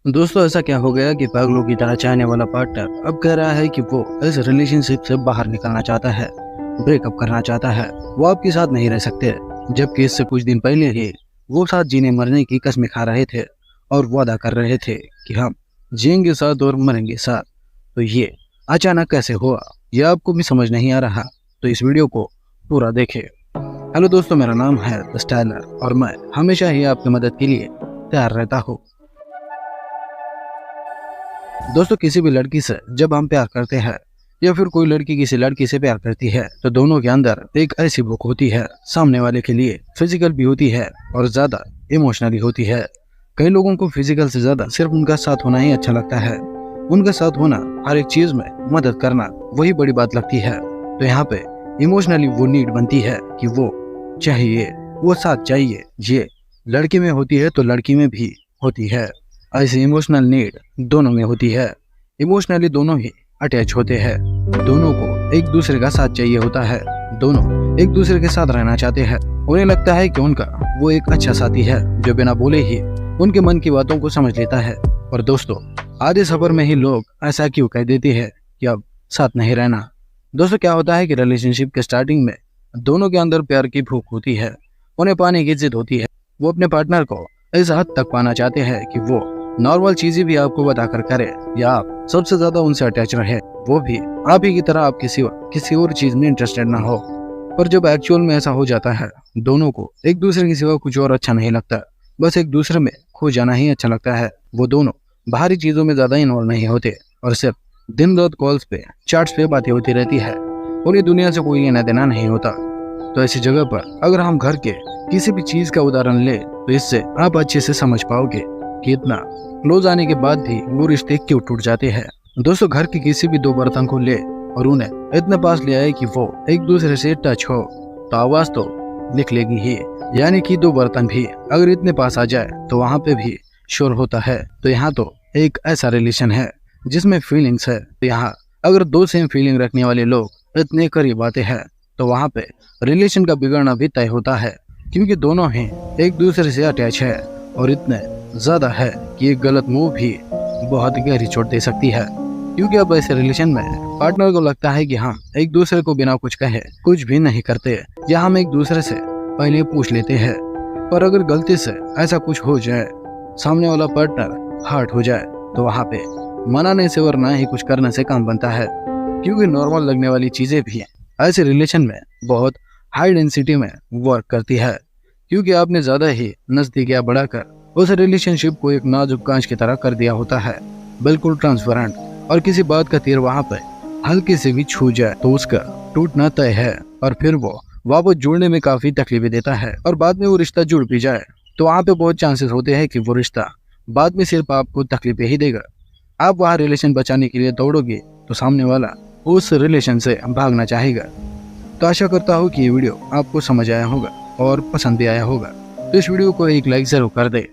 दोस्तों ऐसा क्या हो गया कि पागलों की तरह चाहने वाला पार्टनर अब कह रहा है कि वो इस रिलेशनशिप से बाहर निकलना चाहता है, ब्रेकअप करना चाहता है। वो आपके साथ नहीं रह सकते, जबकि इससे कुछ दिन पहले ही वो साथ जीने मरने की कसमें खा रहे थे और वादा कर रहे थे कि हम जिएंगे साथ और मरेंगे साथ। तो ये अचानक कैसे हुआ, ये आपको भी समझ नहीं आ रहा, तो इस वीडियो को पूरा देखें। हेलो दोस्तों, मेरा नाम है द स्टाइलर और मैं हमेशा ही आपकी मदद के लिए तैयार रहता हूँ। दोस्तों, किसी भी लड़की से जब हम प्यार करते हैं या फिर कोई लड़की किसी लड़की से प्यार करती है तो दोनों के अंदर एक ऐसी भूख होती है, सामने वाले के लिए फिजिकल भी होती है और ज्यादा इमोशनली होती है। कई लोगों को फिजिकल से ज्यादा सिर्फ उनका साथ होना ही अच्छा लगता है। उनका साथ होना, हर एक चीज में मदद करना, वही बड़ी बात लगती है। तो यहाँ पे इमोशनली वो नीड बनती है कि वो चाहिए, वो साथ चाहिए। ये लड़के में होती है तो लड़की में भी होती है। ऐसी इमोशनल नीड दोनों में होती है। इमोशनली दोनों ही अटैच होते हैं, दोनों को एक दूसरे का साथ चाहिए होता है, दोनों एक दूसरे के साथ रहना चाहते हैं। उन्हें लगता है कि उनका वो एक अच्छा साथी है जो बिना बोले ही उनके मन की बातों को समझ लेता है। और दोस्तों, आधे सफर में ही लोग ऐसा क्यों कह देते हैं कि अब साथ नहीं रहना। दोस्तों, क्या होता है कि रिलेशनशिप के स्टार्टिंग में दोनों के अंदर प्यार की भूख होती है, उन्हें पाने की जिद होती है। वो अपने पार्टनर को इस हद तक पाना चाहते हैं कि वो नॉर्मल चीजें भी आपको बताकर करे या आप सबसे ज्यादा उनसे अटैच रहे, वो भी आप ही की तरह आप किसी और चीज में इंटरेस्टेड ना हो। पर जब एक्चुअल में ऐसा हो जाता है, दोनों को एक दूसरे के सिवा कुछ और अच्छा नहीं लगता, बस एक दूसरे में खो जाना ही अच्छा लगता है। वो दोनों बाहरी चीजों में ज्यादा इन्वॉल्व नहीं होते और सिर्फ दिन रात कॉल्स पे, चैट्स पे बातें होती रहती है। उन्हें दुनिया से कोई लेना देना नहीं होता। तो ऐसी जगह पर अगर हम घर के किसी भी चीज का उदाहरण ले तो इससे आप अच्छे से समझ पाओगे कि इतना क्लोज आने के बाद भी वो रिश्ते क्यों टूट जाते हैं। दोस्तों, घर के किसी भी दो बर्तन को ले और उन्हें इतने पास ले आए कि वो एक दूसरे से टच हो तो आवाज तो निकलेगी ही। यानी कि दो बर्तन भी अगर इतने पास आ जाए तो वहाँ पे भी शोर होता है। तो यहाँ तो एक ऐसा रिलेशन है जिसमें फीलिंग्स है। तो यहाँ अगर दो सेम फीलिंग रखने वाले लोग इतने करीब आते हैं तो वहाँ पे रिलेशन का बिगड़ना भी तय होता है, क्योंकि दोनों ही एक दूसरे से अटैच है और इतने ज्यादा है कि एक गलत मूव भी बहुत गहरी चोट दे सकती है। क्योंकि अब ऐसे रिलेशन में पार्टनर को लगता है कि हम एक दूसरे को बिना कुछ कहे कुछ भी नहीं करते, या हम एक दूसरे से पहले पूछ लेते हैं। पर अगर गलती से ऐसा कुछ हो जाए, सामने वाला पार्टनर हर्ट हो जाए, तो वहाँ पे मनाने से और ना ही कुछ करने से काम बनता है। क्योंकि नॉर्मल लगने वाली चीजें भी ऐसे रिलेशन में बहुत हाई डेंसिटी में वर्क करती है। क्योंकि आपने ज्यादा ही नजदीकियां बढ़ाकर उस रिलेशनशिप को एक नाजुक कांच की तरह कर दिया होता है, बिल्कुल ट्रांसपेरेंट। और किसी बात का तीर वहाँ पे हल्के से भी छू जाए तो उसका टूटना तय है, और फिर वो वापस जुड़ने में काफी तकलीफें देता है। और बाद में वो रिश्ता जुड़ भी जाए तो वहाँ पे बहुत चांसेस होते हैं कि वो रिश्ता बाद में सिर्फ आपको तकलीफें ही देगा। आप वहाँ रिलेशन बचाने के लिए दौड़ोगे तो सामने वाला उस रिलेशन से भागना चाहेगा। तो आशा करता हूँ कि ये वीडियो आपको समझ आया होगा और पसंद भी आया होगा। तो इस वीडियो को एक लाइक जरूर कर दे।